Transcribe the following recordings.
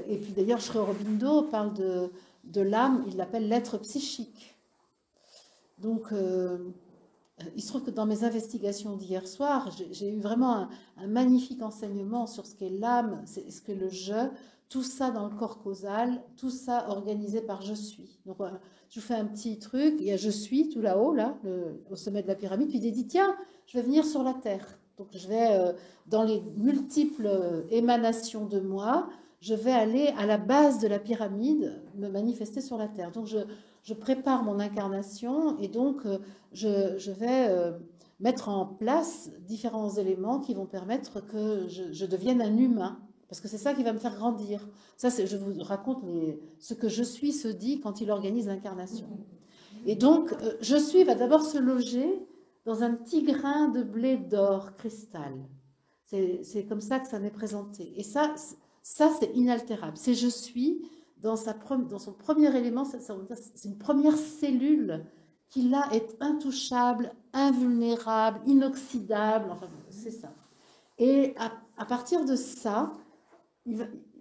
Et puis d'ailleurs, Sri Aurobindo parle de l'âme, il l'appelle l'être psychique. Donc, il se trouve que dans mes investigations d'hier soir, j'ai eu vraiment un magnifique enseignement sur ce qu'est l'âme, ce qu'est le je, tout ça dans le corps causal, tout ça organisé par je suis. Donc, je vous fais un petit truc, il y a je suis tout là-haut, là, au sommet de la pyramide, puis il dit, tiens, je vais venir sur la terre. Donc, je vais, dans les multiples émanations de moi, je vais aller à la base de la pyramide, me manifester sur la terre. Donc, je prépare mon incarnation et donc je vais mettre en place différents éléments qui vont permettre que je devienne un humain. Parce que c'est ça qui va me faire grandir. Ça, je vous raconte ce que je suis se dit quand il organise l'incarnation. Et donc, je suis va d'abord se loger dans un petit grain de blé d'or cristal. C'est comme ça que ça m'est présenté. Et ça c'est inaltérable. C'est je suis dans son premier élément, c'est une première cellule qui là est intouchable, invulnérable, inoxydable. Enfin, c'est ça. Et à partir de ça,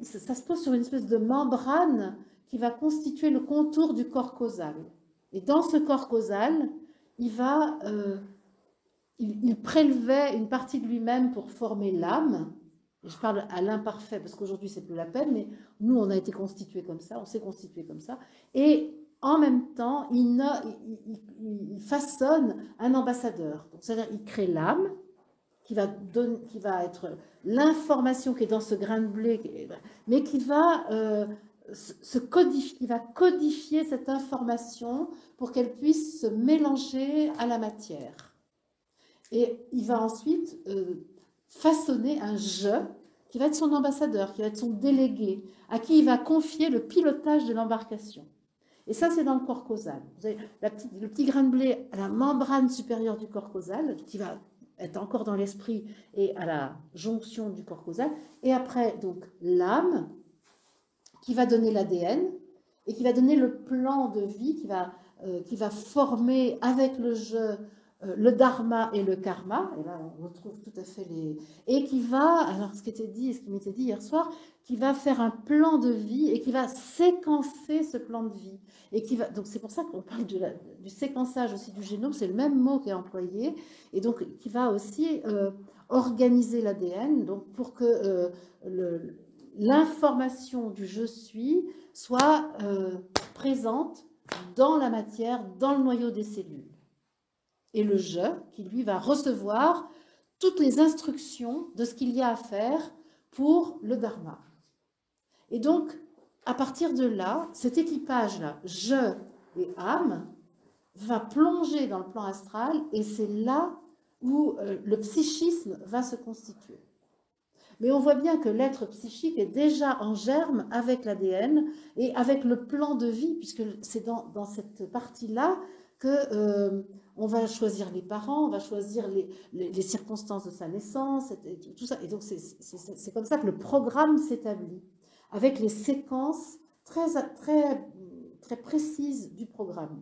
ça se pose sur une espèce de membrane qui va constituer le contour du corps causal. Et dans ce corps causal, il prélevait une partie de lui-même pour former l'âme. Je parle à l'imparfait parce qu'aujourd'hui c'est plus la peine, mais nous on a été constitués comme ça, on s'est constitués comme ça. Et en même temps, il façonne un ambassadeur. C'est-à-dire il crée l'âme qui va être l'information qui est dans ce grain de blé, mais qui va codifier cette information pour qu'elle puisse se mélanger à la matière. Et il va ensuite façonner un je qui va être son ambassadeur, qui va être son délégué, à qui il va confier le pilotage de l'embarcation. Et ça, c'est dans le corps causal. Vous avez le petit grain de blé à la membrane supérieure du corps causal, qui va être encore dans l'esprit et à la jonction du corps causal. Et après, donc, l'âme, qui va donner l'ADN et qui va donner le plan de vie, qui va former avec le je le dharma et le karma, et là on retrouve tout à fait et qui va, alors ce qui m'était dit hier soir, qui va faire un plan de vie et qui va séquencer ce plan de vie. Donc c'est pour ça qu'on parle du séquençage aussi du génome, c'est le même mot qui est employé, et donc qui va aussi organiser l'ADN, donc pour que l'information du je suis soit présente dans la matière, dans le noyau des cellules. Et le je, qui lui va recevoir toutes les instructions de ce qu'il y a à faire pour le dharma. Et donc, à partir de là, cet équipage-là, je et âme, va plonger dans le plan astral et c'est là où le psychisme va se constituer. Mais on voit bien que l'être psychique est déjà en germe avec l'ADN et avec le plan de vie, puisque c'est dans cette partie-là que on va choisir les parents, on va choisir les circonstances de sa naissance, et tout ça. Et donc c'est comme ça que le programme s'établit, avec les séquences très, très, très précises du programme.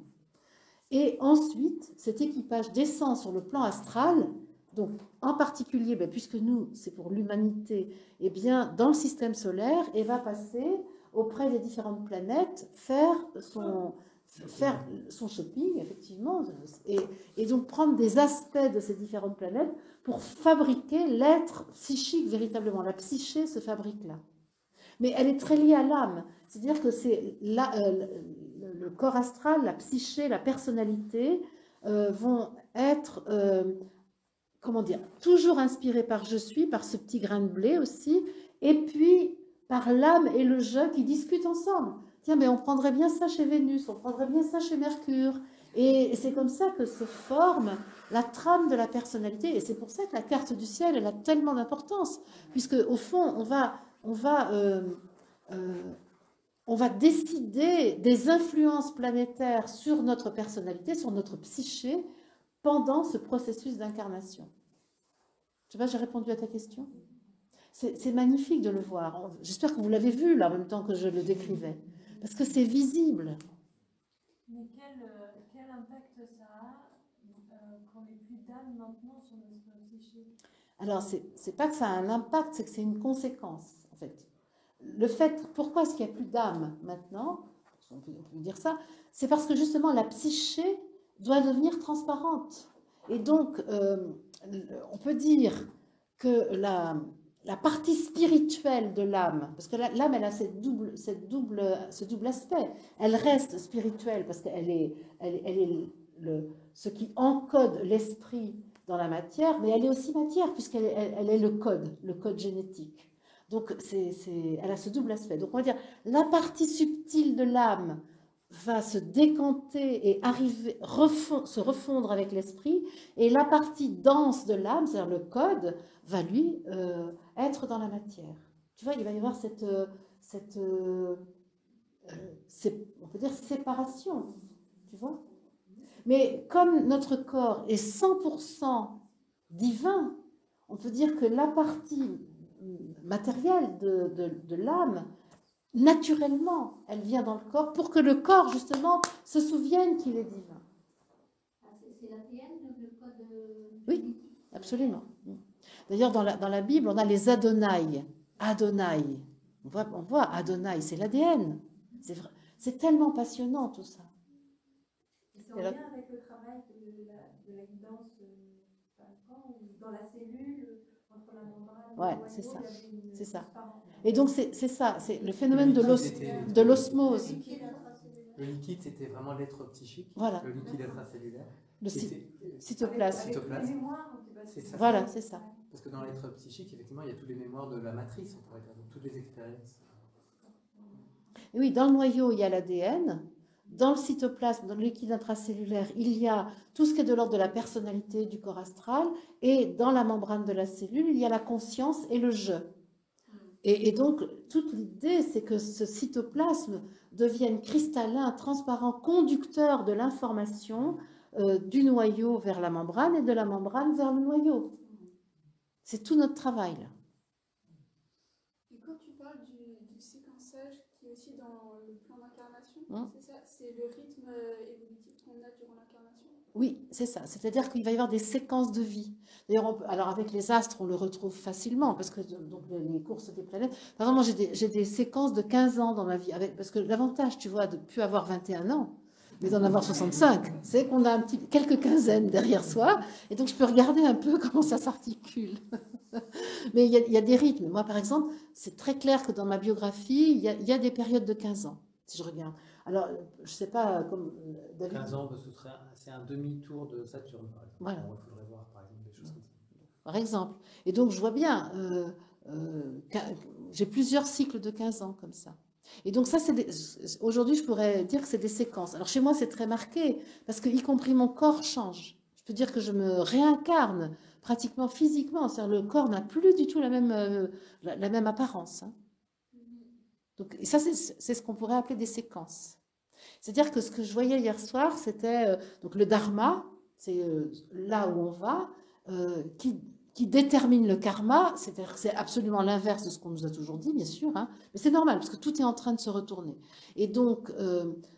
Et ensuite, cet équipage descend sur le plan astral. Donc, en particulier, puisque nous, c'est pour l'humanité, eh bien, dans le système solaire, et va passer auprès des différentes planètes, faire son shopping, effectivement, et donc prendre des aspects de ces différentes planètes pour fabriquer l'être psychique véritablement. La psyché se fabrique là. Mais elle est très liée à l'âme. C'est-à-dire que c'est le corps astral, la psyché, la personnalité vont être... comment dire, toujours inspiré par je suis, par ce petit grain de blé aussi, et puis par l'âme et le je qui discutent ensemble. Tiens, mais on prendrait bien ça chez Vénus, on prendrait bien ça chez Mercure. Et c'est comme ça que se forme la trame de la personnalité. Et c'est pour ça que la carte du ciel, elle a tellement d'importance, puisque au fond, on va décider des influences planétaires sur notre personnalité, sur notre psyché, pendant ce processus d'incarnation. Je sais pas, j'ai répondu à ta question. C'est magnifique de le voir. J'espère que vous l'avez vu là en même temps que je le décrivais. Parce que c'est visible. Mais quel impact ça a qu'on n'ait plus d'âme maintenant sur notre psyché? Alors, c'est pas que ça a un impact, c'est que c'est une conséquence, en fait. le fait, pourquoi est-ce qu'il n'y a plus d'âme maintenant, on peut dire ça, c'est parce que justement la psyché doit devenir transparente. Et donc, on peut dire que la partie spirituelle de l'âme, parce que l'âme, elle a ce double aspect. Elle reste spirituelle parce qu'elle est, ce qui encode l'esprit dans la matière, mais elle est aussi matière puisqu'elle elle est le code génétique. Donc, elle a ce double aspect. Donc, on va dire, la partie subtile de l'âme va se décanter et se refondre avec l'esprit, et la partie dense de l'âme, c'est-à-dire le code, va lui être dans la matière. Tu vois, il va y avoir on peut dire séparation, tu vois. Mais comme notre corps est 100% divin, on peut dire que la partie matérielle de l'âme, naturellement, elle vient dans le corps pour que le corps, justement, se souvienne qu'il est divin. C'est l'ADN, le code. Oui, absolument. D'ailleurs, dans la Bible, on a les Adonai. Adonai. On voit Adonai, c'est l'ADN. C'est tellement passionnant tout ça. C'est en lien avec le travail de la guidance dans la cellule, entre la membrane ouais, et le noyau, c'est ça. C'est ça. transparence. Et donc, c'est ça, c'est le phénomène de l'osmose. Le liquide, c'était vraiment l'être psychique. Voilà. Le liquide intracellulaire. Le cytoplasme. Avec les mémoires, c'est ça. Voilà, c'est ça. Parce que dans l'être psychique, effectivement, il y a toutes les mémoires de la matrice, on pourrait dire, donc toutes les expériences. Et oui, dans le noyau, il y a l'ADN. Dans le cytoplasme, dans le liquide intracellulaire, il y a tout ce qui est de l'ordre de la personnalité, du corps astral. Et dans la membrane de la cellule, il y a la conscience et le je. Et donc, toute l'idée, c'est que ce cytoplasme devienne cristallin, transparent, conducteur de l'information du noyau vers la membrane et de la membrane vers le noyau. C'est tout notre travail, là. Et quand tu parles du séquençage qui est aussi dans le plan d'incarnation, c'est ça, c'est le rythme évolutif qu'on a durant l'incarnation? Oui, c'est ça. C'est-à-dire qu'il va y avoir des séquences de vie. D'ailleurs, alors avec les astres, on le retrouve facilement, parce que donc, les courses des planètes. Par exemple, moi, j'ai des séquences de 15 ans dans ma vie, parce que l'avantage, tu vois, de ne plus avoir 21 ans, mais d'en avoir 65, c'est qu'on a quelques quinzaines derrière soi, et donc je peux regarder un peu comment ça s'articule. Mais il y a des rythmes. Moi, par exemple, c'est très clair que dans ma biographie, il y a des périodes de 15 ans, si je regarde. Alors, je ne sais pas, comme David... 15 ans, c'est un demi-tour de Saturne, par exemple. Voilà. Il faudrait voir, par exemple, des choses comme ça. Par exemple. Et donc, je vois bien, j'ai plusieurs cycles de 15 ans comme ça. Et donc, ça, aujourd'hui, je pourrais dire que c'est des séquences. Alors, chez moi, c'est très marqué, parce que, y compris mon corps change. Je peux dire que je me réincarne pratiquement physiquement. C'est-à-dire, le corps n'a plus du tout la même apparence. Hein. Donc, et ça, c'est ce qu'on pourrait appeler des séquences. C'est-à-dire que ce que je voyais hier soir, c'était donc le dharma, c'est là où on va, qui détermine le karma. C'est absolument l'inverse de ce qu'on nous a toujours dit, bien sûr, hein, mais c'est normal, parce que tout est en train de se retourner. Et donc,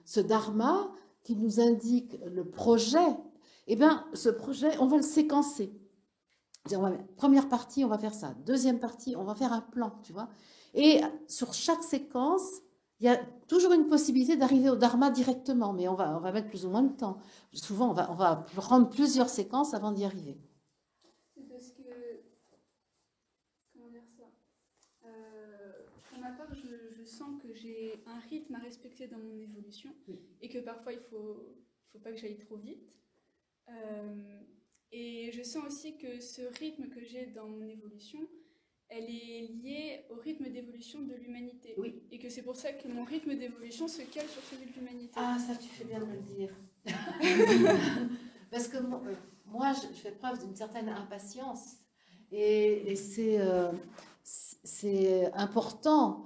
ce dharma qui nous indique le projet, eh bien, ce projet, on va le séquencer. Première partie, on va faire ça. Deuxième partie, on va faire un plan, tu vois. Et sur chaque séquence, il y a toujours une possibilité d'arriver au dharma directement, mais on va mettre plus ou moins de temps. Souvent, on va prendre plusieurs séquences avant d'y arriver. C'est parce que... Comment dire ça? Pour ma part, je sens que j'ai un rythme à respecter dans mon évolution, oui. Et que parfois, il faut pas que j'aille trop vite. Et je sens aussi que ce rythme que j'ai dans mon évolution, elle est liée au rythme d'évolution de l'humanité. Oui. Et que c'est pour ça que mon rythme d'évolution se cale sur celui de l'humanité. Ah, ça, tu fais bien de me le dire. Parce que moi, je fais preuve d'une certaine impatience. Et c'est important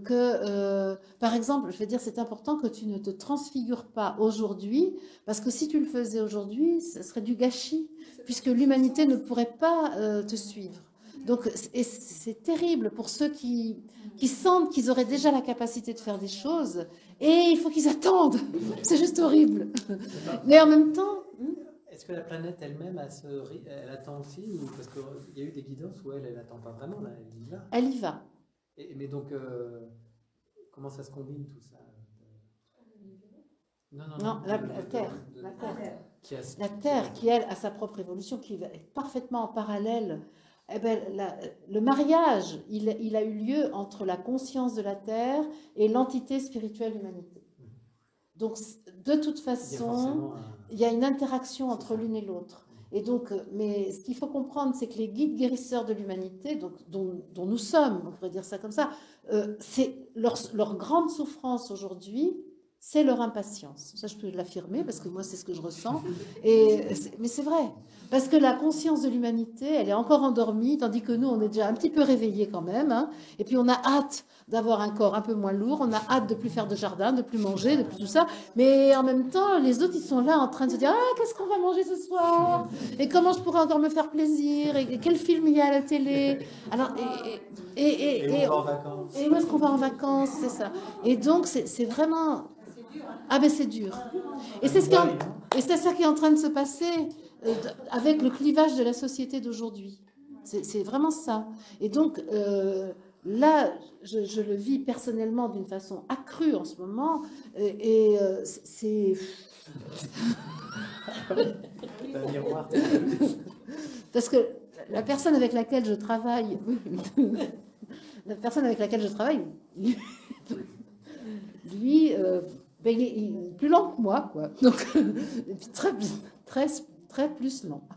que, par exemple, je vais dire, c'est important que tu ne te transfigures pas aujourd'hui, parce que si tu le faisais aujourd'hui, ce serait du gâchis, puisque l'humanité ne pourrait pas te suivre. Donc, c'est terrible pour ceux qui sentent qu'ils auraient déjà la capacité de faire des choses, et il faut qu'ils attendent. C'est juste horrible. Mais en même temps... Est-ce que la planète elle-même, elle attend aussi, ou parce qu'il y a eu des guidances où elle n'attend pas vraiment, là, elle y va? Elle y va. Mais donc, comment ça se combine tout ça? Non, la Terre. La Terre. Qui a, La Terre, qui elle a sa propre évolution, qui est parfaitement en parallèle. Eh ben, le mariage, il a eu lieu entre la conscience de la Terre et l'entité spirituelle humanité. Donc, de toute façon, il y a une interaction entre l'une et l'autre. Et donc, mais ce qu'il faut comprendre, c'est que les guides guérisseurs de l'humanité, dont nous sommes, on pourrait dire ça comme ça, c'est leur grande souffrance aujourd'hui, c'est leur impatience. Ça, je peux l'affirmer parce que moi, c'est ce que je ressens. Mais c'est vrai. Parce que la conscience de l'humanité, elle est encore endormie, tandis que nous, on est déjà un petit peu réveillés quand même. Hein. Et puis, on a hâte d'avoir un corps un peu moins lourd. On a hâte de plus faire de jardin, de plus manger, de plus tout ça. Mais en même temps, les autres, ils sont là en train de se dire « Ah, qu'est-ce qu'on va manger ce soir ? Et comment je pourrais encore me faire plaisir ? Et quel film il y a à la télé ?» Alors, et on va en vacances. Et où est-ce qu'on va en vacances ? C'est ça. Et donc, c'est vraiment... Ah ben c'est dur. Et c'est ça qui est en train de se passer avec le clivage de la société d'aujourd'hui. C'est vraiment ça. Et donc là, je le vis personnellement d'une façon accrue en ce moment. C'est... Un miroir. Parce que la personne avec laquelle je travaille... lui... ben, il est plus lent que moi, quoi. Donc, et puis très plus lent.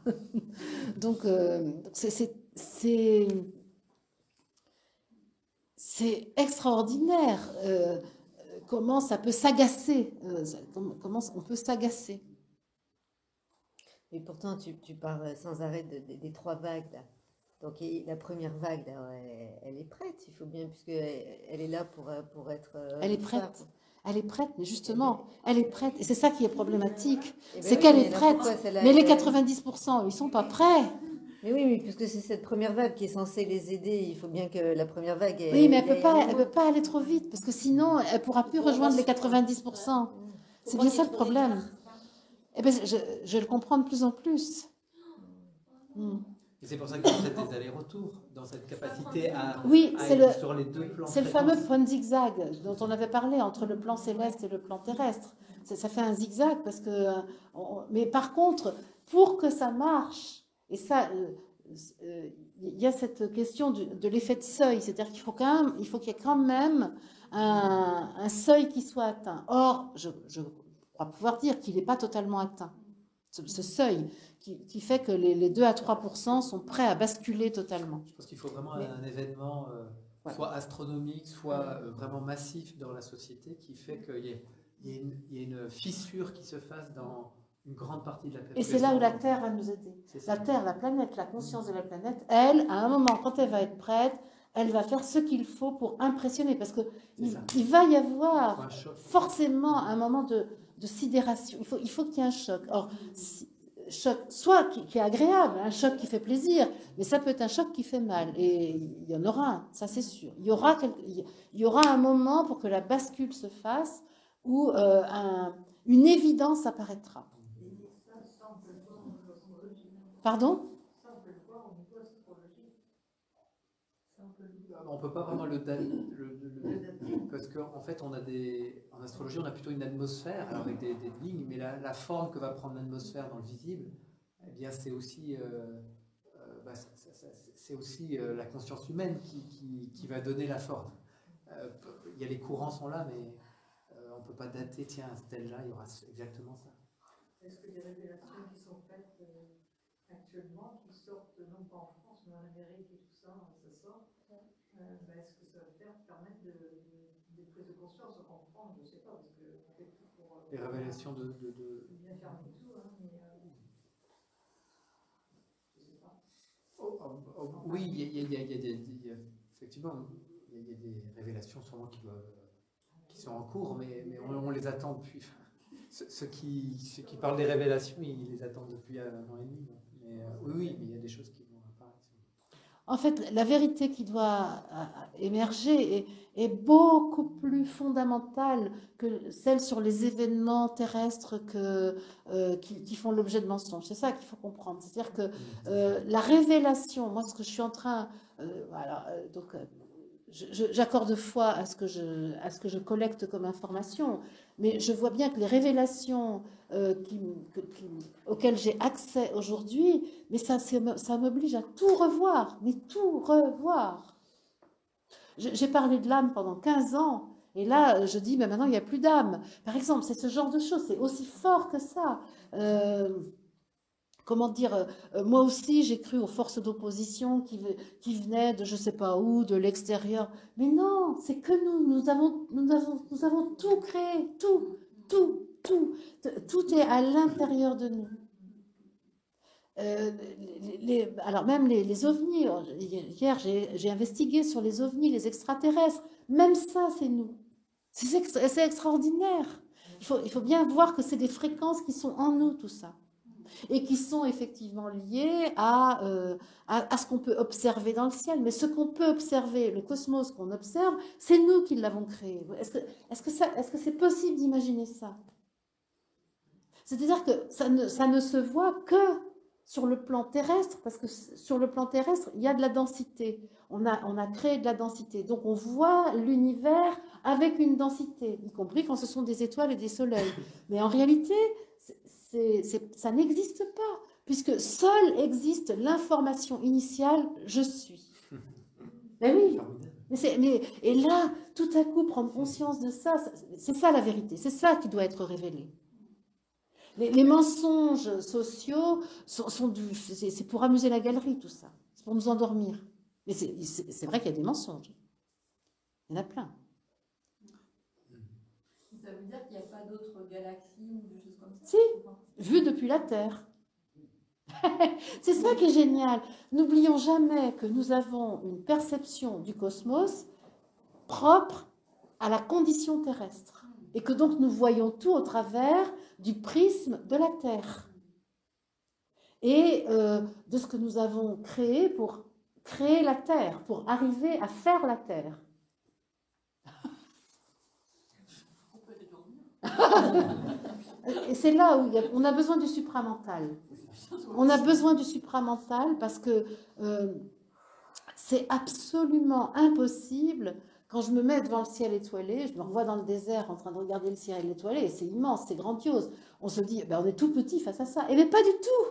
Donc, c'est extraordinaire comment ça peut s'agacer, comment on peut s'agacer. Et pourtant, tu parles sans arrêt des 3 vagues, là. Donc, la première vague, là, elle est prête, il faut bien, puisqu'elle est là pour être... Elle est prête. Elle est prête, mais justement, elle est prête. Et c'est ça qui est problématique. Ben C'est oui, qu'elle mais est là, prête. pourquoi Mais les 90%, ils ne sont pas prêts. Mais oui, puisque c'est cette première vague qui est censée les aider, il faut bien que la première vague... Oui, mais elle peut pas aller trop vite, parce que sinon, elle ne pourra plus rejoindre les 90%. C'est bien ça le problème. Eh ben, je le comprends de plus en plus. Et c'est pour ça qu'il y a peut-être des allers-retours dans cette capacité à, oui, être sur les deux plans. C'est le fameux point de zigzag dont on avait parlé entre le plan céleste et le plan terrestre. Ça fait un zigzag parce que... mais par contre, pour que ça marche, et ça, il y a cette question de l'effet de seuil, c'est-à-dire qu'il faut qu'il y ait quand même un seuil qui soit atteint. Or, je crois pouvoir dire qu'il n'est pas totalement atteint. Ce seuil qui fait que les 2 à 3% sont prêts à basculer totalement. Je pense qu'il faut vraiment un événement soit astronomique, soit vraiment massif dans la société qui fait qu'il y ait une fissure qui se fasse dans une grande partie de la planète. Et c'est là où la Terre va nous aider. La Terre, la planète, la conscience de la planète, elle, à un moment, quand elle va être prête, elle va faire ce qu'il faut pour impressionner. Parce qu'il va y avoir forcément un moment de sidération. Il faut qu'il y ait un choc. Or, choc, soit qui est agréable, un choc qui fait plaisir, mais ça peut être un choc qui fait mal. Et il y en aura un, ça c'est sûr. Il y aura un moment pour que la bascule se fasse où une évidence apparaîtra. Pardon ? On ne peut pas vraiment le dater, parce qu'en fait, en astrologie, on a plutôt une atmosphère, alors avec des lignes, mais la forme que va prendre l'atmosphère dans le visible, eh bien, c'est aussi, la conscience humaine qui va donner la forme. Il y a les courants sont là, mais on ne peut pas dater, tiens, à ce tel-là, il y aura exactement ça. Est-ce que des révélations qui sont faites actuellement, qui sortent non pas en France, mais en Amérique et tout ça, ça sort, est-ce que ça va permettre des prises de conscience en France? Je ne sais pas, parce qu'on fait tout pour... Les révélations de... bien fermer tout, hein, mais... je ne sais pas. Oui, il y a effectivement, il y a des révélations sûrement qui sont en cours, mais on les attend depuis... Ceux qui parlent des révélations, ils les attendent depuis 1 an et demi. Mais oui, mais il y a des choses qui vont apparaître. En fait, la vérité qui doit émerger est beaucoup plus fondamentale que celle sur les événements terrestres qui font l'objet de mensonges. C'est ça qu'il faut comprendre. C'est-à-dire que la révélation, moi ce que je suis en train... j'accorde foi à ce que je collecte comme information, mais je vois bien que les révélations auxquelles j'ai accès aujourd'hui, mais ça m'oblige à tout revoir, mais tout revoir. J'ai parlé de l'âme pendant 15 ans, et là, je dis, mais maintenant, il n'y a plus d'âme. Par exemple, c'est ce genre de choses, c'est aussi fort que ça. Comment dire, moi aussi, j'ai cru aux forces d'opposition qui venaient de je ne sais pas où, de l'extérieur. Mais non, c'est que nous avons tout créé, tout. Tout est à l'intérieur de nous. Alors même les ovnis, hier j'ai investigué sur les ovnis, les extraterrestres, même ça c'est nous. C'est extraordinaire. Il faut bien voir que c'est des fréquences qui sont en nous, tout ça. Et qui sont effectivement liées à ce qu'on peut observer dans le ciel. Mais ce qu'on peut observer, le cosmos qu'on observe, c'est nous qui l'avons créé. Est-ce que c'est possible d'imaginer ça? C'est-à-dire que ça ne se voit que sur le plan terrestre, parce que sur le plan terrestre, il y a de la densité. On a créé de la densité. Donc on voit l'univers avec une densité, y compris quand ce sont des étoiles et des soleils. Mais en réalité, ça n'existe pas, puisque seule existe l'information initiale « je suis ». Ben oui, et là, tout à coup, prendre conscience de ça, c'est ça la vérité, c'est ça qui doit être révélé. Les mensonges sociaux c'est pour amuser la galerie, tout ça. C'est pour nous endormir. Mais c'est vrai qu'il y a des mensonges. Il y en a plein. Ça veut dire qu'il n'y a pas d'autres galaxies ou des choses comme ça? Si, vu depuis la Terre. C'est ça qui est génial. N'oublions jamais que nous avons une perception du cosmos propre à la condition terrestre. Et que donc nous voyons tout au travers du prisme de la Terre. Et de ce que nous avons créé pour créer la Terre, pour arriver à faire la Terre. Et c'est là où on a besoin du supramental. On a besoin du supramental parce que c'est absolument impossible. Quand je me mets devant le ciel étoilé, je me revois dans le désert en train de regarder le ciel étoilé, c'est immense, c'est grandiose. On se dit, ben on est tout petit face à ça. Et mais pas du tout.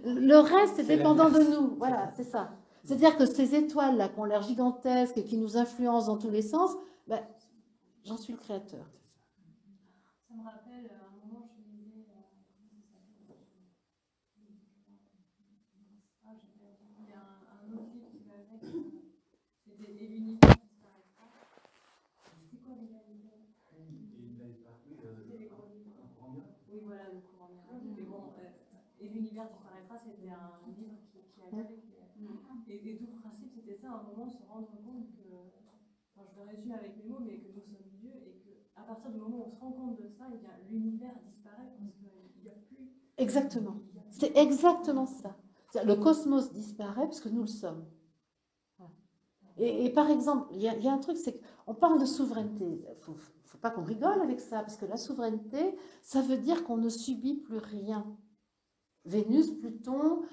Le reste est dépendant de nous. Voilà, c'est ça. C'est-à-dire que ces étoiles-là, qui ont l'air gigantesques et qui nous influencent dans tous les sens, ben, j'en suis le créateur. Ça me rappelle, à un moment, je lisais, il y a un autre livre qui va avec, c'était Et l'univers disparaîtra. C'était quoi déjà l'univers? C'était les gros livres. Oui, voilà, le courant miracle. Mais bon, Et l'univers disparaîtra, c'était un livre qui allait avec. Et tout le principe, c'était ça, à un moment, se rendre compte que, enfin, je le résume avec mes mots, mais que nous sommes Dieu et qu'à partir du moment où on se rend compte de ça, l'univers disparaît parce qu'il n'y a plus. Exactement. C'est exactement ça. Le cosmos disparaît parce que nous le sommes. Et par exemple, il y a un truc, c'est qu'on parle de souveraineté. Il ne faut pas qu'on rigole avec ça, parce que la souveraineté, ça veut dire qu'on ne subit plus rien. Vénus, Pluton,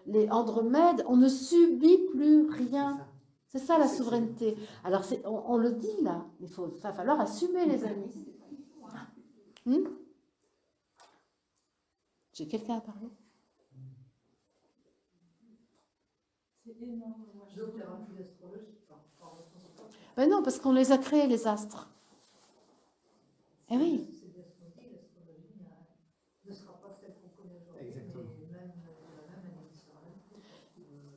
les Andromèdes, on ne subit plus rien. C'est ça la souveraineté. Alors on le dit là, mais il va falloir assumer les amis. J'ai quelqu'un à parler? C'est énorme. Donc il n'y aura plus d'astrologie. Ben non, parce qu'on les a créés, les astres. Eh oui. C'est de l'astrologie, ne sera pas celle qu'on connaît aujourd'hui. Exactement. Mais même la même année sera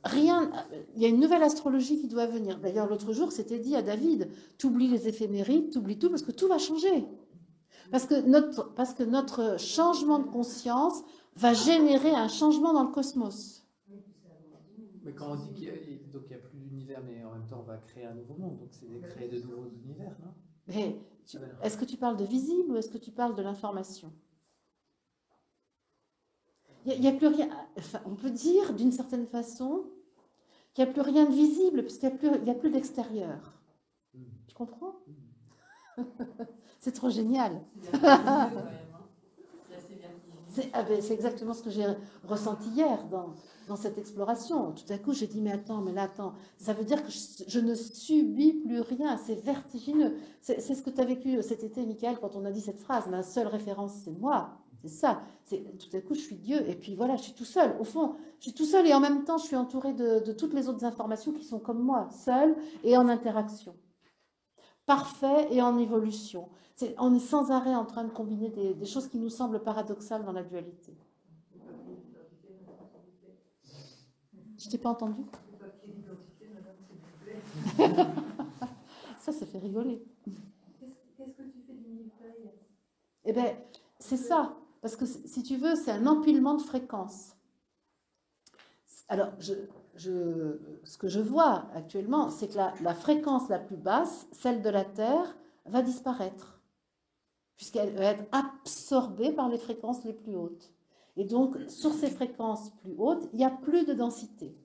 Rien, il y a une nouvelle astrologie qui doit venir. D'ailleurs, l'autre jour, c'était dit à David, t'oublies les éphémérides, t'oublies tout, parce que tout va changer. Parce que notre changement de conscience va générer un changement dans le cosmos. Mais quand on dit qu'il n'y a plus d'univers, mais en même temps on va créer un nouveau monde, donc c'est créer de nouveaux univers, non? Mais est-ce que tu parles de visible ou est-ce que tu parles de l'information? Il n'y a plus rien. Enfin, on peut dire d'une certaine façon qu'il n'y a plus rien de visible, puisqu'il n'y a plus d'extérieur. Tu comprends? C'est trop génial. C'est exactement ce que j'ai ressenti hier dans cette exploration. Tout à coup, j'ai dit, mais attends, ça veut dire que je ne subis plus rien, c'est vertigineux. C'est ce que tu as vécu cet été, Michael, quand on a dit cette phrase, ma seule référence, c'est moi. C'est ça. Tout à coup, je suis Dieu, et puis voilà, je suis tout seul. Au fond, je suis tout seul, et en même temps, je suis entourée de toutes les autres informations qui sont comme moi, seule et en interaction. Parfait et en évolution. On est sans arrêt en train de combiner des choses qui nous semblent paradoxales dans la dualité. Je t'ai pas entendu. Ça fait rigoler. Qu'est-ce que tu fais du millefeuille? Eh bien, c'est ça. Parce que si tu veux, c'est un empilement de fréquences. Alors, ce que je vois actuellement, c'est que la fréquence la plus basse, celle de la Terre, va disparaître, puisqu'elle va être absorbée par les fréquences les plus hautes. Et donc, sur ces fréquences plus hautes, il n'y a plus de densité.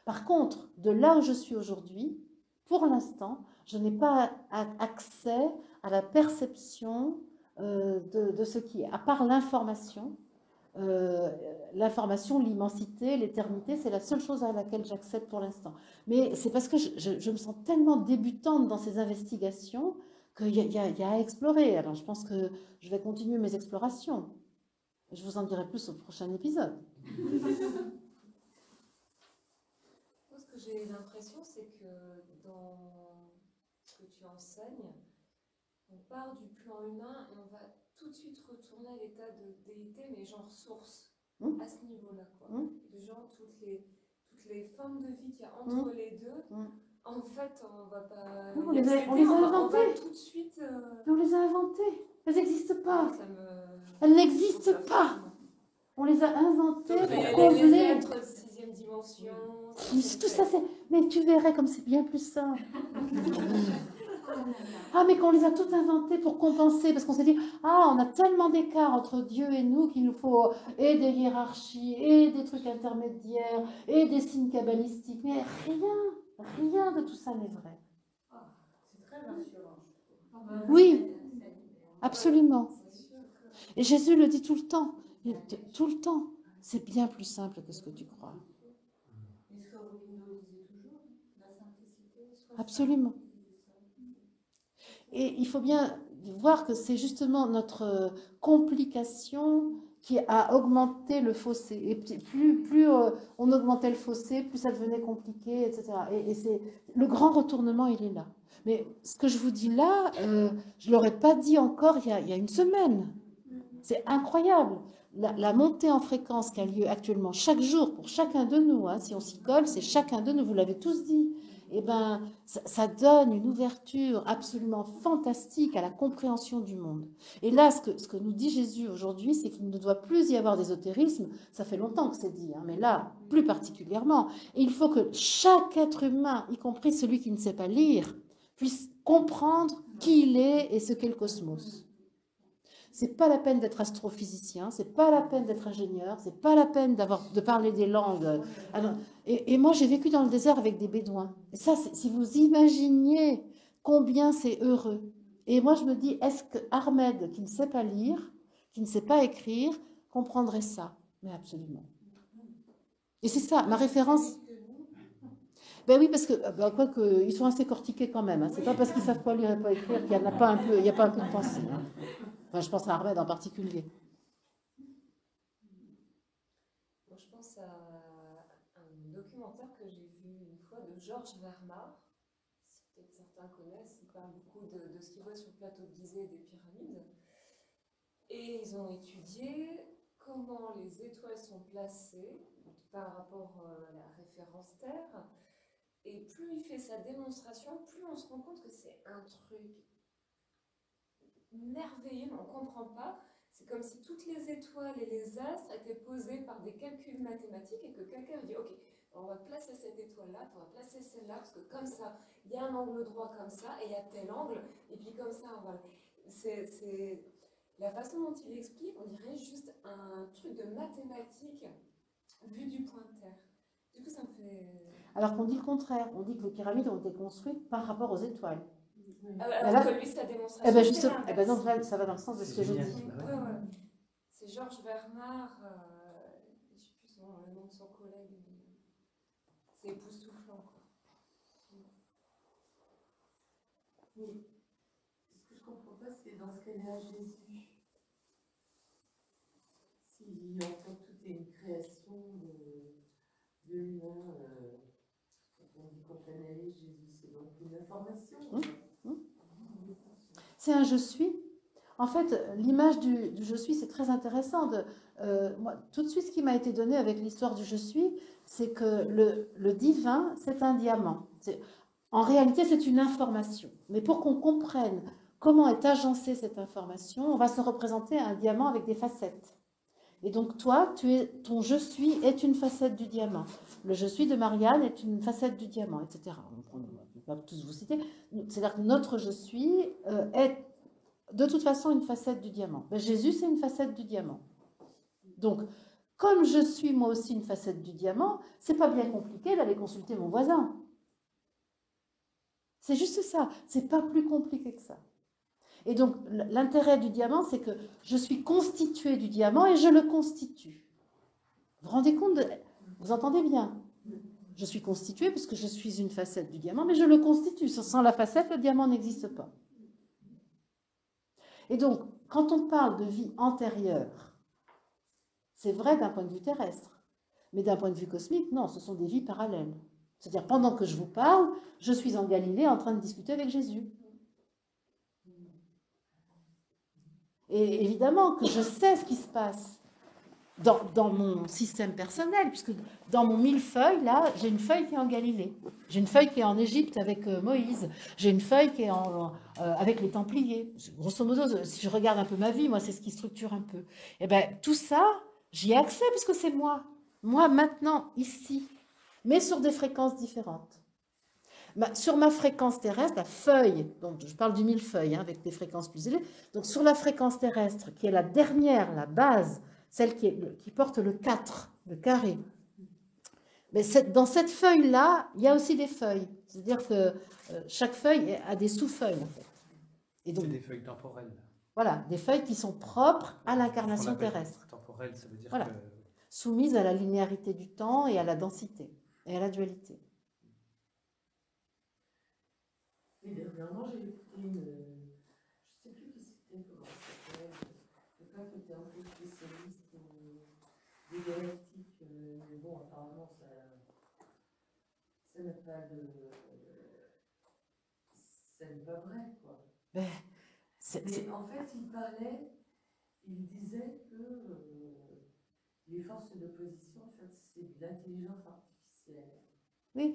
Par contre, de là où je suis aujourd'hui, pour l'instant, je n'ai pas accès à la perception de ce qui est, à part l'information. L'information, l'immensité, l'éternité, c'est la seule chose à laquelle j'accède pour l'instant. Mais c'est parce que je me sens tellement débutante dans ces investigations qu'il y a à explorer. Alors je pense que je vais continuer mes explorations. Je vous en dirai plus au prochain épisode. Ce que j'ai l'impression, c'est que dans ce que tu enseignes, on part du plan humain et on va tout de suite retourner à l'état de déité, mais genre source, à ce niveau-là, quoi. Genre toutes les formes de vie qu'il y a entre les deux, en fait, on va pas... Non, on les a inventées. On va tout de suite... On les a inventées. Elles n'existent pas. me... Elles n'existent pas. On les a inventées pour combler. Les êtres de 6e dimension... Tout ça, mais tu verrais comme c'est bien plus simple. Ah, mais qu'on les a toutes inventées pour compenser, parce qu'on s'est dit, ah, on a tellement d'écart entre Dieu et nous qu'il nous faut et des hiérarchies, et des trucs intermédiaires, et des signes kabbalistiques. Mais rien de tout ça n'est vrai. C'est très rassurant. Oui, absolument. Et Jésus le dit tout le temps. Tout le temps. C'est bien plus simple que ce que tu crois. Absolument. Et il faut bien voir que c'est justement notre complication qui a augmenté le fossé. Et plus on augmentait le fossé, plus ça devenait compliqué, etc. Et c'est, le grand retournement, il est là. Mais ce que je vous dis là, je ne l'aurais pas dit encore il y a une semaine. C'est incroyable. La montée en fréquence qui a lieu actuellement chaque jour pour chacun de nous, hein, si on s'y colle, c'est chacun de nous, vous l'avez tous dit. Eh ben, ça donne une ouverture absolument fantastique à la compréhension du monde. Et là, ce que nous dit Jésus aujourd'hui, c'est qu'il ne doit plus y avoir d'ésotérisme. Ça fait longtemps que c'est dit, hein, mais là, plus particulièrement. Et il faut que chaque être humain, y compris celui qui ne sait pas lire, puisse comprendre qui il est et ce qu'est le cosmos. C'est pas la peine d'être astrophysicien, c'est pas la peine d'être ingénieur, c'est pas la peine de parler des langues. Alors, et moi, j'ai vécu dans le désert avec des bédouins. Et ça, si vous imaginiez combien c'est heureux. Et moi, je me dis, est-ce que Ahmed, qui ne sait pas lire, qui ne sait pas écrire, comprendrait ça? Mais absolument. Et c'est ça, ma référence. Ben oui, parce que, quoique, ils sont assez cortiqués quand même. Hein. C'est pas parce qu'ils savent pas lire et pas écrire qu'il n'y a pas un peu de pensée. Hein. Enfin, je pense à Ahmed en particulier. Moi, je pense à un documentaire que j'ai vu une fois de Georges Vermar. Peut-être certains connaissent. Il parle beaucoup de ce qu'il voit sur le plateau de Gizeh et des pyramides. Et ils ont étudié comment les étoiles sont placées par rapport à la référence Terre. Et plus il fait sa démonstration, plus on se rend compte que c'est un truc merveilleux, mais on ne comprend pas. C'est comme si toutes les étoiles et les astres étaient posés par des calculs mathématiques et que quelqu'un dit, ok, on va placer cette étoile-là, on va placer celle-là, parce que comme ça, il y a un angle droit comme ça, et il y a tel angle, et puis comme ça, voilà. C'est la façon dont il explique, on dirait juste un truc de mathématiques vu du point de terre. Du coup, ça me fait... Alors qu'on dit le contraire, on dit que les pyramides ont été construites par rapport aux étoiles. Alors que lui, sa démonstration, donc là, ça va dans le sens de ce que je dis. Ouais. C'est c'est Georges Bernard, je ne sais plus le nom de son collègue, mais c'est époustouflant, quoi. Oui. Ce que je comprends pas, c'est dans ce qu'elle est à Jésus. Si en fait tout est une création de l'humain, quand on dit qu'on analyse Jésus, c'est donc une information. C'est un je suis. En fait, l'image du je suis, c'est très intéressant. Moi, tout de suite, ce qui m'a été donné avec l'histoire du je suis, c'est que le divin, c'est un diamant. En réalité, c'est une information. Mais pour qu'on comprenne comment est agencée cette information, on va se représenter un diamant avec des facettes. Et donc toi, ton je suis est une facette du diamant. Le je suis de Marianne est une facette du diamant, etc. On ne va pas tous vous citer. C'est-à-dire que notre je suis est de toute façon une facette du diamant. Ben, Jésus, c'est une facette du diamant. Donc, comme je suis moi aussi une facette du diamant, c'est pas bien compliqué d'aller consulter mon voisin. C'est juste ça. C'est pas plus compliqué que ça. Et donc, l'intérêt du diamant, c'est que je suis constituée du diamant et je le constitue. Vous vous rendez compte Vous entendez bien? Je suis constituée puisque je suis une facette du diamant, mais je le constitue. Sans la facette, le diamant n'existe pas. Et donc, quand on parle de vie antérieure, c'est vrai d'un point de vue terrestre. Mais d'un point de vue cosmique, non, ce sont des vies parallèles. C'est-à-dire, pendant que je vous parle, je suis en Galilée en train de discuter avec Jésus. Et évidemment que je sais ce qui se passe dans mon système personnel, puisque dans mon millefeuille, là, j'ai une feuille qui est en Galilée. J'ai une feuille qui est en Égypte avec Moïse. J'ai une feuille qui est avec les Templiers. Grosso modo, si je regarde un peu ma vie, moi, c'est ce qui structure un peu. Et bien, tout ça, j'y ai accès puisque c'est moi. Moi, maintenant, ici, mais sur des fréquences différentes. Sur ma fréquence terrestre, la feuille, donc je parle du millefeuille avec des fréquences plus élevées, donc sur la fréquence terrestre, qui est la dernière, la base, celle qui porte le 4, le carré, mais dans cette feuille-là, il y a aussi des feuilles. C'est-à-dire que chaque feuille a des sous-feuilles, en fait. Et donc, c'est des feuilles temporelles. Voilà, des feuilles qui sont propres à l'incarnation terrestre. Temporelles, ça veut dire voilà. que... Soumises à la linéarité du temps et à la densité, et à la dualité. Et dernièrement, j'ai écouté je ne sais plus qui c'était, comment ça s'appelle, quelqu'un qui était un peu spécialiste des galactiques, mais bon, apparemment, ça n'a pas de... ça n'est pas vrai, quoi. Mais en fait, il disait que les forces d'opposition, en fait, c'est de l'intelligence artificielle. Oui,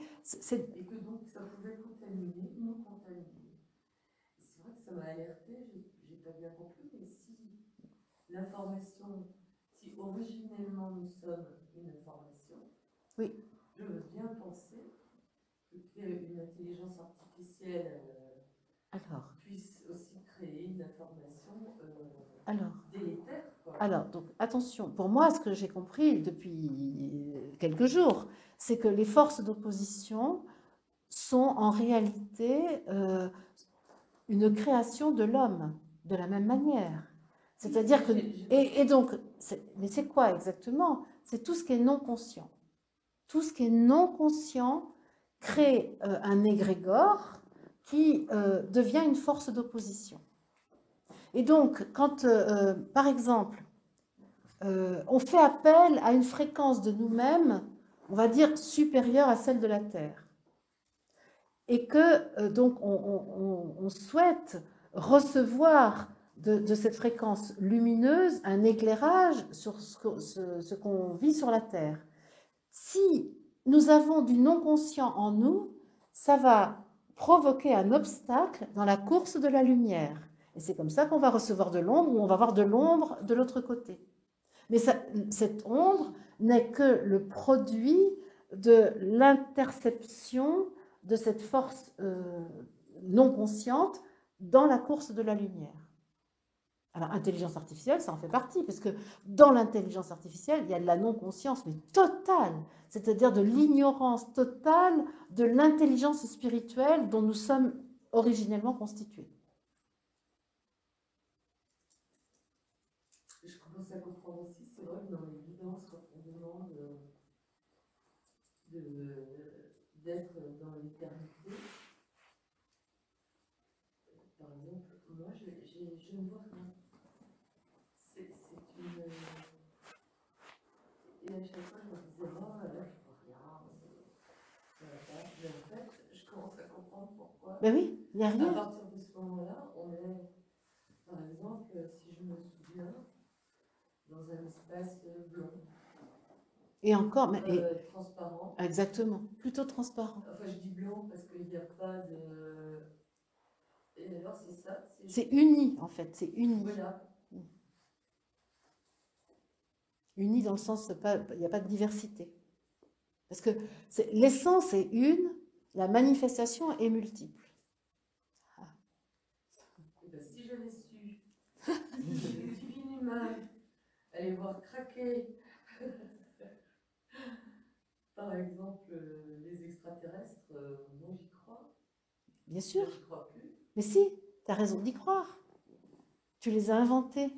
et que donc ça pouvait nous contaminer. C'est vrai que ça m'a alerté, j'ai pas bien compris, mais si l'information, si originellement nous sommes une information, oui. Je veux bien penser qu'une intelligence artificielle puisse aussi créer une information délétère. Quoi. Alors, donc attention, pour moi, ce que j'ai compris depuis quelques jours, c'est que les forces d'opposition sont en réalité une création de l'homme, de la même manière. C'est-à-dire que... Et donc, mais c'est quoi exactement? C'est tout ce qui est non conscient. Tout ce qui est non conscient crée un égrégore qui devient une force d'opposition. Et donc, quand, par exemple, on fait appel à une fréquence de nous-mêmes, on va dire supérieure à celle de la Terre, et que donc on souhaite recevoir de cette fréquence lumineuse un éclairage sur ce qu'on vit sur la Terre. Si nous avons du non-conscient en nous, ça va provoquer un obstacle dans la course de la lumière. Et c'est comme ça qu'on va recevoir de l'ombre ou on va voir de l'ombre de l'autre côté. Mais cette ombre n'est que le produit de l'interception de cette force non consciente dans la course de la lumière. Alors, intelligence artificielle, ça en fait partie, parce que dans l'intelligence artificielle, il y a de la non-conscience, mais totale, c'est-à-dire de l'ignorance totale de l'intelligence spirituelle dont nous sommes originellement constitués. Je commence à comprendre d'être dans l'éternité. Par exemple, moi, je ne vois rien. C'est une... Et à chaque fois, je me disais, moi, là, je ne vois rien. Ça va pas. Mais en fait, je commence à comprendre pourquoi. Ben oui, il n'y a À rien. partir de ce moment-là, on est, par exemple, si je me souviens, dans un espace blanc. Et encore, mais, Transparent. exactement, plutôt transparent. Enfin, je dis blanc parce qu'il n'y a pas de... Et alors, c'est ça. C'est uni, en fait, c'est uni. Voilà. Uni dans le sens, il n'y a pas de diversité. Parce que l'essence est une, la manifestation est multiple. Ah. Ben, si j'avais su, une divine image, aller voir craquer, par exemple, les extraterrestres, moi j'y crois. Bien sûr. Je n'y crois plus. Mais si, tu as raison d'y croire. Tu les as inventés.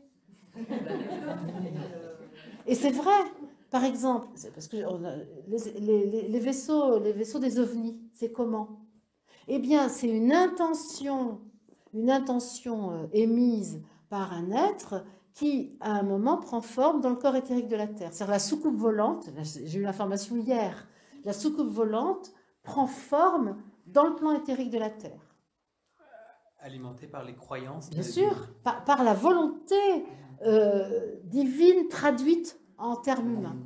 Et c'est vrai. Par exemple, parce que les vaisseaux des ovnis, c'est comment? Eh bien, c'est une intention émise par un être qui, à un moment, prend forme dans le corps éthérique de la Terre. C'est-à-dire la soucoupe volante, j'ai eu l'information hier, la soucoupe volante prend forme dans le plan éthérique de la Terre. Alimentée par les croyances. Bien sûr, par la volonté divine traduite en termes humains.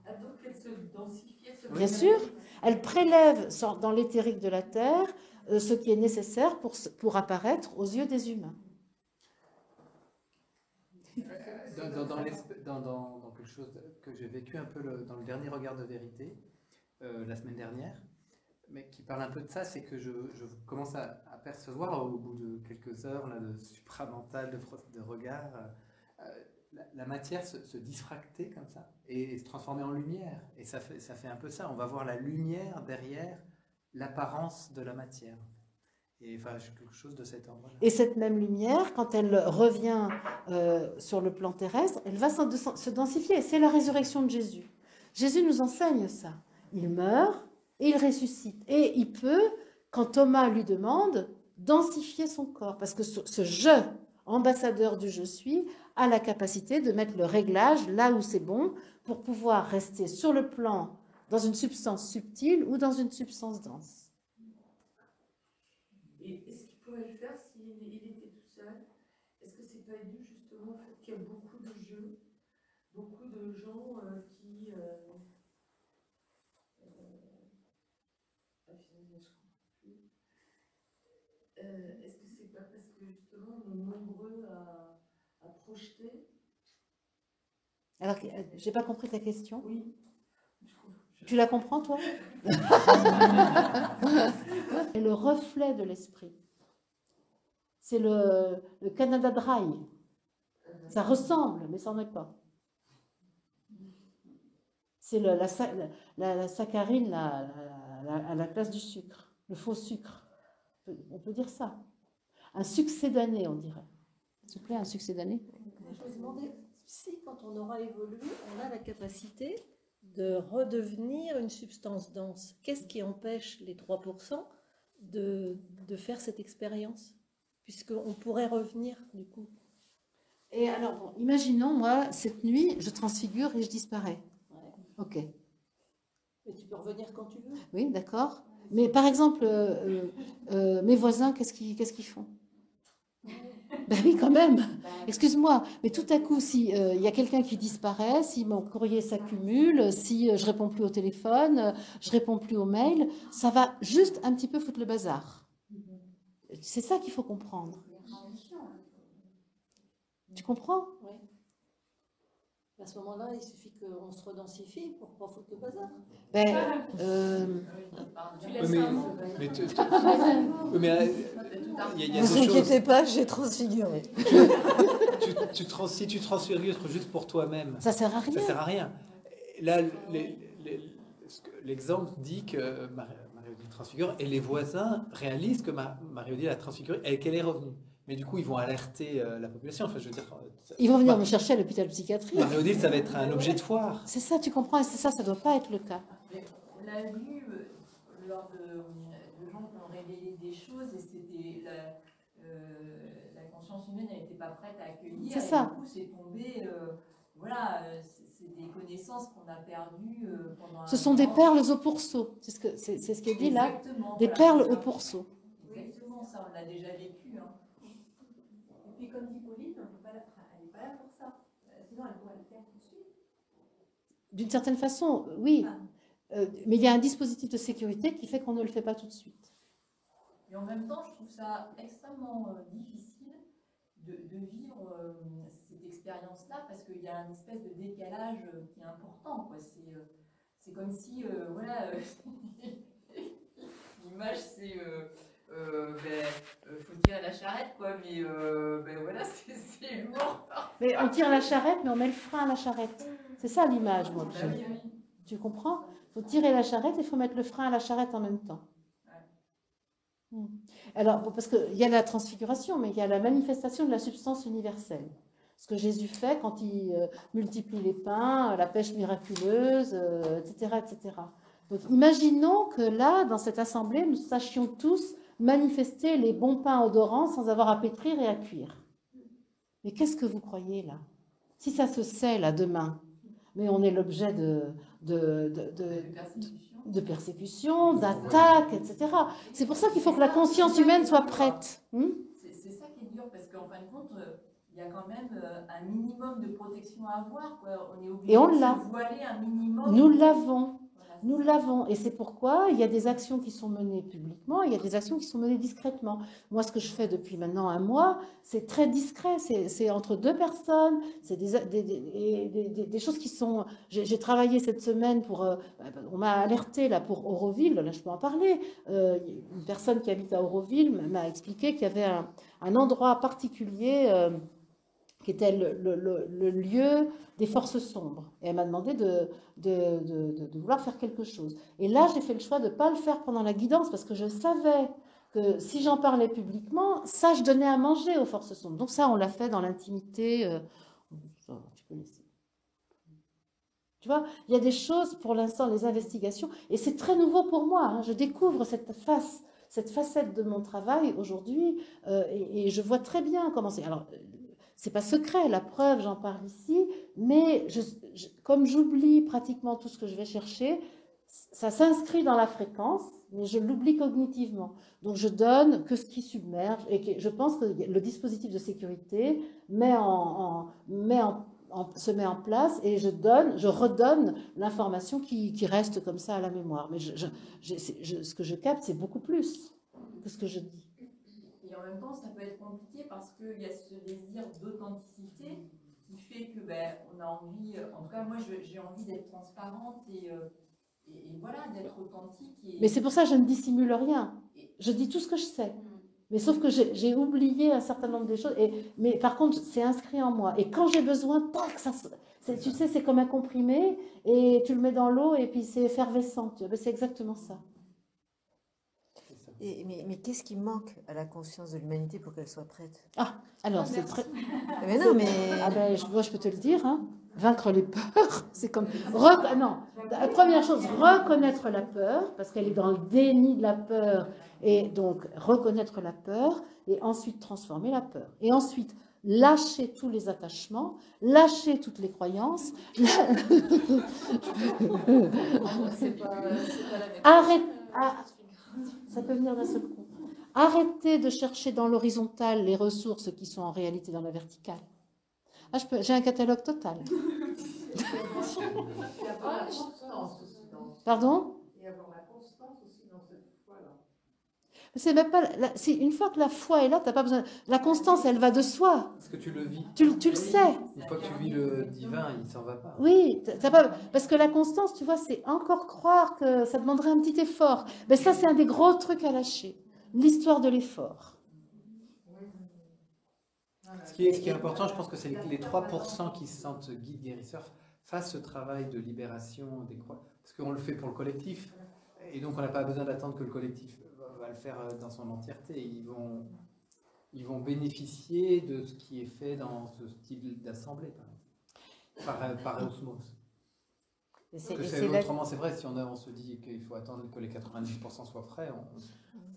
Ah, donc elle se densifiait, Bien sûr, elle prélève dans l'éthérique de la Terre ce qui est nécessaire pour apparaître aux yeux des humains. Dans quelque chose que j'ai vécu un peu dans le dernier regard de vérité, la semaine dernière, mais qui parle un peu de ça, c'est que je commence à percevoir au bout de quelques heures là, de supramental, de regard, la matière se diffracter comme ça et se transformer en lumière. Et ça fait un peu ça. On va voir la lumière derrière l'apparence de la matière. Et enfin, quelque chose de cet ordre-là. Et cette même lumière, quand elle revient sur le plan terrestre, elle va se densifier. C'est la résurrection de Jésus. Jésus nous enseigne ça. Il meurt et il ressuscite. Et il peut, quand Thomas lui demande, densifier son corps. Parce que ce je, ambassadeur du je suis, a la capacité de mettre le réglage là où c'est bon pour pouvoir rester sur le plan dans une substance subtile ou dans une substance dense. Et est-ce qu'il pourrait le faire s'il était tout seul? Est-ce que c'est pas dû justement au fait qu'il y a beaucoup de jeux, beaucoup de gens qui... est-ce que c'est pas parce que justement on est nombreux à projeter? Alors, j'ai pas compris ta question. Oui. Tu la comprends, toi? C'est le reflet de l'esprit. C'est le Canada Dry. Ça ressemble, mais ça n'en est pas. C'est la saccharine à la place du sucre, le faux sucre. On peut dire ça. Un succédané, on dirait. S'il vous plaît, un succédané. Je me demandais si, quand on aura évolué, on a la capacité de redevenir une substance dense. Qu'est-ce qui empêche les 3% de faire cette expérience? Puisqu'on pourrait revenir, du coup. Et alors, bon, imaginons, moi, cette nuit, je transfigure et je disparais. Ouais. Ok. Mais tu peux revenir quand tu veux. Oui, d'accord. Mais par exemple, mes voisins, qu'est-ce qu'ils font? Ben oui, quand même. Excuse-moi, mais tout à coup, si il y a quelqu'un qui disparaît, si mon courrier s'accumule, si je réponds plus au téléphone, je réponds plus aux mails, ça va juste un petit peu foutre le bazar. C'est ça qu'il faut comprendre. Tu comprends? Oui. À ce moment-là, il suffit qu'on se redensifie pour pas foutre le bazar. Ben, vous inquiétez pas, j'ai transfiguré. Si tu transfigures juste pour toi-même, ça sert à rien. Ça sert à rien. Là, l'exemple dit que Marie-Odile transfigure et les voisins réalisent que Marie-Odile a transfiguré et qu'elle est revenue. Mais du coup, ils vont alerter la population. Enfin, je veux dire, ils vont venir me chercher à l'hôpital psychiatrique. Marie-Odile, ça va être un objet de foire. C'est ça, tu comprends? Et c'est ça, ça ne doit pas être le cas. On a lu genre de gens qui ont révélé des choses et c'était la conscience humaine, elle n'était pas prête à accueillir. C'est et ça. Du coup, c'est tombé, voilà, c'est des connaissances qu'on a perdues pendant Ce un sont des temps. perles au pourceau. C'est ce qui est dit là. Exactement, Des voilà, perles c'est au ça. pourceau. Exactement, ça, on l'a déjà vécu. Hein. Et puis comme dit Pauline, elle n'est pas là pour ça. Sinon, elle pourrait le faire tout de suite. D'une certaine façon, oui. Mais il y a un dispositif de sécurité qui fait qu'on ne le fait pas tout de suite. Et en même temps, je trouve ça extrêmement difficile de vivre cette expérience-là parce qu'il y a une espèce de décalage qui est important. C'est comme si, voilà, l'image c'est faut tirer la charrette, quoi, mais voilà, c'est lourd. Mais on tire la charrette, mais on met le frein à la charrette. C'est ça l'image, moi, que j'ai. Tu comprends? Il faut tirer la charrette et il faut mettre le frein à la charrette en même temps. Alors, parce qu'il y a la transfiguration, mais il y a la manifestation de la substance universelle. Ce que Jésus fait quand il multiplie les pains, la pêche miraculeuse, etc., etc. Donc, imaginons que là, dans cette assemblée, nous sachions tous manifester les bons pains odorants sans avoir à pétrir et à cuire. Mais qu'est-ce que vous croyez là? Si ça se sait là demain, mais on est l'objet de persécutions, d'attaques, etc. C'est pour ça qu'il faut que la conscience humaine soit prête. C'est ça qui est dur, parce qu'en fin de compte, il y a quand même un minimum de protection à avoir. Quoi. On est obligé Et on de l'a. se voiler un minimum. Nous l'avons. Voilà, Nous l'avons. Et c'est pourquoi il y a des actions qui sont menées publiquement, il y a des actions qui sont menées discrètement. Moi, ce que je fais depuis maintenant un mois, c'est très discret. C'est entre deux personnes. C'est des choses qui sont... J'ai travaillé cette semaine pour... on m'a alerté là pour Auroville. Là, je peux en parler. Une personne qui habite à Auroville m'a expliqué qu'il y avait un endroit particulier... qui était le lieu des forces sombres. Et elle m'a demandé de vouloir faire quelque chose. Et là, j'ai fait le choix de ne pas le faire pendant la guidance, parce que je savais que si j'en parlais publiquement, ça, je donnais à manger aux forces sombres. Donc ça, on l'a fait dans l'intimité. Tu peux laisser. Tu vois, il y a des choses, pour l'instant, les investigations, et c'est très nouveau pour moi. Hein, je découvre cette facette de mon travail aujourd'hui, et je vois très bien comment c'est. Alors, c'est pas secret, la preuve, j'en parle ici, mais comme j'oublie pratiquement tout ce que je vais chercher, ça s'inscrit dans la fréquence, mais je l'oublie cognitivement. Donc je donne que ce qui submerge, et je pense que le dispositif de sécurité se met en place, et je redonne l'information qui reste comme ça à la mémoire. Mais ce que je capte, c'est beaucoup plus que ce que je dis. Et en même temps, ça peut être compliqué parce qu'il y a ce désir d'authenticité qui fait que on a envie, en tout cas moi j'ai envie d'être transparente et voilà, d'être authentique. Mais c'est pour ça que je ne dissimule rien. Je dis tout ce que je sais. Mais sauf que j'ai oublié un certain nombre de choses. Mais par contre, c'est inscrit en moi. Et quand j'ai besoin, tac, tu sais, c'est comme un comprimé et tu le mets dans l'eau et puis c'est effervescent. C'est exactement ça. Mais qu'est-ce qui manque à la conscience de l'humanité pour qu'elle soit prête? Ah, alors c'est très... Mais non, mais... Ah ben, moi, je peux te le dire, hein. Vaincre les peurs, c'est comme... Non, la première chose, reconnaître la peur, parce qu'elle est dans le déni de la peur, et donc reconnaître la peur, et ensuite transformer la peur. Et ensuite, lâcher tous les attachements, lâcher toutes les croyances. Arrête... Ça peut venir d'un seul coup. Arrêtez de chercher dans l'horizontale les ressources qui sont en réalité dans la verticale. Ah, j'ai un catalogue total. Pardon? Et avoir la constance aussi dans cette foi-là. C'est même pas une fois que la foi est là, t'as pas besoin. La constance, elle va de soi. Parce que tu le vis. Tu le sais. Une fois que tu vis le divin, il s'en va pas. Oui, t'as pas, parce que la constance, tu vois, c'est encore croire que ça demanderait un petit effort. Mais ça, c'est un des gros trucs à lâcher. L'histoire de l'effort. Ce qui est important, je pense que c'est les 3% qui se sentent guides guérisseurs fassent ce travail de libération des croix. Parce qu'on le fait pour le collectif. Et donc, on n'a pas besoin d'attendre que le collectif va le faire dans son entièreté. Ils vont bénéficier de ce qui est fait dans ce style d'assemblée, par osmose. Et Parce que et c'est là, autrement, c'est vrai, si on se dit qu'il faut attendre que les 90% soient frais, ça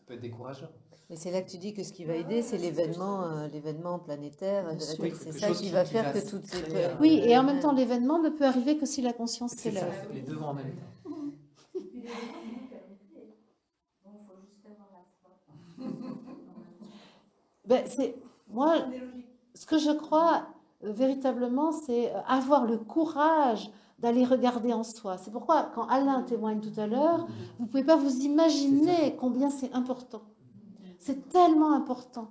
peut être décourageant. et c'est là que tu dis que ce qui va aider, c'est l'événement planétaire. Bien sûr. C'est Quelque ça chose qui va qui faire va que toutes ces... créer un- Oui, et en même temps, l'événement ne peut arriver que si la conscience C'est ça, s'élève. les deux vont en même temps. Et puis les gens disent qu'elle est clé. Bon, il faut juste avoir la foi. Ben, moi, ce que je crois véritablement, c'est avoir le courage d'aller regarder en soi. C'est pourquoi, quand Alain témoigne tout à l'heure, vous ne pouvez pas vous imaginer combien c'est important. C'est tellement important.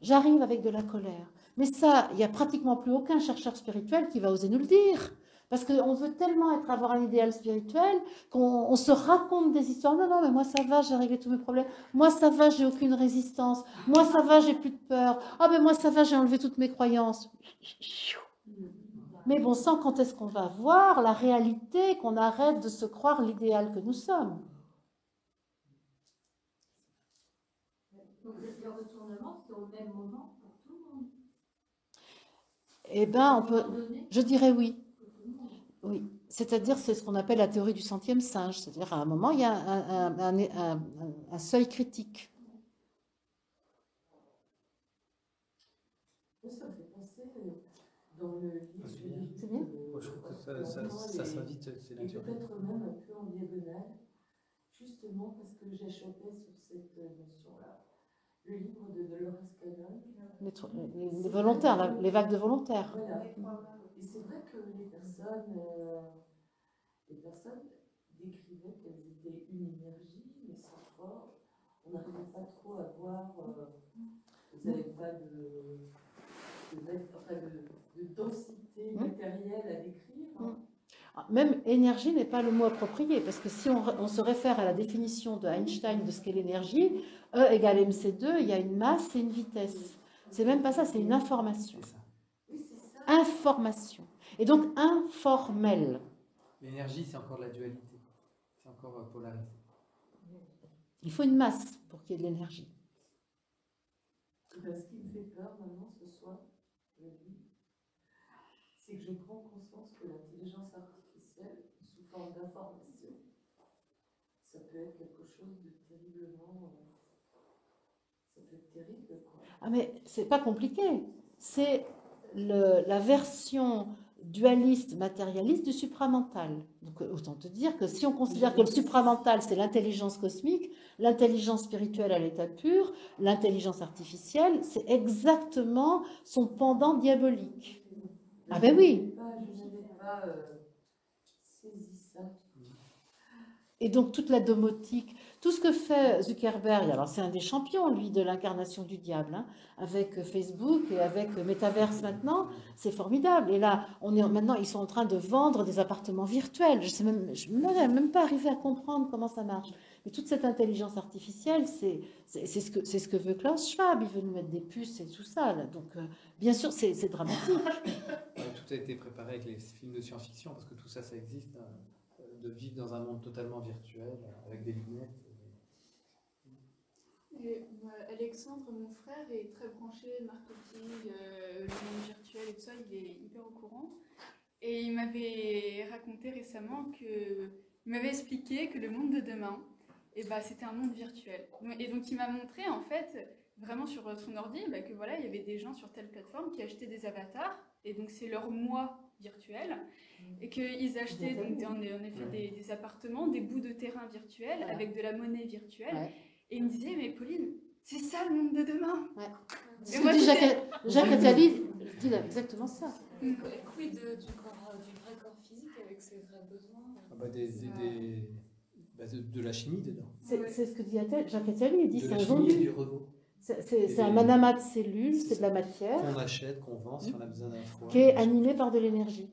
J'arrive avec de la colère. Mais ça, il n'y a pratiquement plus aucun chercheur spirituel qui va oser nous le dire. Parce qu'on veut tellement avoir un idéal spirituel qu'on se raconte des histoires. Non, non, mais moi ça va, j'ai réglé tous mes problèmes. Moi ça va, j'ai aucune résistance. Moi ça va, j'ai plus de peur. Ah ben moi ça va, j'ai enlevé toutes mes croyances. Mais bon sang, quand est-ce qu'on va voir la réalité, qu'on arrête de se croire l'idéal que nous sommes? Donc le retournement, c'est au même moment pour tout le monde. Eh bien, on peut... À un moment donné, Je dirais oui. pour tout le monde. Oui, c'est-à-dire c'est ce qu'on appelle la théorie du centième singe, c'est-à-dire à un moment il y a un seuil critique. Ça me fait penser dans le livre. C'est bien. Moi, je trouve que ça s'invite, c'est Et naturel. peut-être même un peu en diagonale, justement parce que j'ai chopé sur cette notion-là. Le livre de Dolores Cannon. Les volontaires, les vagues de volontaires. Voilà. Et c'est vrai que les personnes décrivaient qu'elles étaient une énergie, mais sans forme. On n'arrivait pas trop à voir, vous n'avez pas de densité matérielle à décrire. Même énergie n'est pas le mot approprié, parce que si on se réfère à la définition de Einstein de ce qu'est l'énergie, E égale mc2, il y a une masse et une vitesse. C'est même pas ça, c'est une information. C'est ça. Oui, c'est ça. Information. Et donc informelle. L'énergie, c'est encore de la dualité. C'est encore polarisé. Il faut une masse pour qu'il y ait de l'énergie. Ce qui me fait peur maintenant ce soir, je le dis, c'est que je prends conscience que l'intelligence artificielle, sous forme d'information, ça peut être quelque chose de terriblement... ça peut être terrible, quoi. Ah mais c'est pas compliqué. C'est la version dualiste, matérialiste du supramental. Donc autant te dire que si on considère que le supramental c'est l'intelligence cosmique, l'intelligence spirituelle à l'état pur, l'intelligence artificielle, c'est exactement son pendant diabolique. Ah ben oui. Je n'avais pas saisi ça. Et donc toute la domotique, tout ce que fait Zuckerberg, alors c'est un des champions, lui, de l'incarnation du diable, hein, avec Facebook et avec Metaverse maintenant, c'est formidable. Et là, maintenant, ils sont en train de vendre des appartements virtuels. Je n'arrive même pas arrivé à comprendre comment ça marche. Mais toute cette intelligence artificielle, c'est ce que veut Klaus Schwab. Il veut nous mettre des puces et tout ça. Là. Donc, bien sûr, c'est dramatique. Ouais, tout a été préparé avec les films de science-fiction, parce que tout ça, ça existe. Hein, de vivre dans un monde totalement virtuel, avec des lunettes. Et, Alexandre, mon frère, est très branché marketing, le monde virtuel et tout ça, il est hyper au courant. Et il m'avait raconté récemment il m'avait expliqué que le monde de demain, c'était un monde virtuel. Et donc il m'a montré en fait, vraiment sur son ordi, que voilà, il y avait des gens sur telle plateforme qui achetaient des avatars, et donc c'est leur moi virtuel, et qu'ils achetaient donc, en effet des appartements, des bouts de terrain virtuels, Voilà. avec de la monnaie virtuelle. Ouais. Et il me disait, mais Pauline, c'est ça le monde de demain. Ouais. Et Ce moi, que dit j'étais- Jacques Attali dit exactement ça. Et quid du vrai corps physique avec ses vrais besoins? Ah bah de la chimie dedans. C'est ce que dit Jacques Attali. Il dit De c'est la un chimie et zombie. du robot. C'est un manamat de cellules, c'est de la matière Qu'on achète, qu'on vend si on a besoin d'un foie. qui est animé par de l'énergie.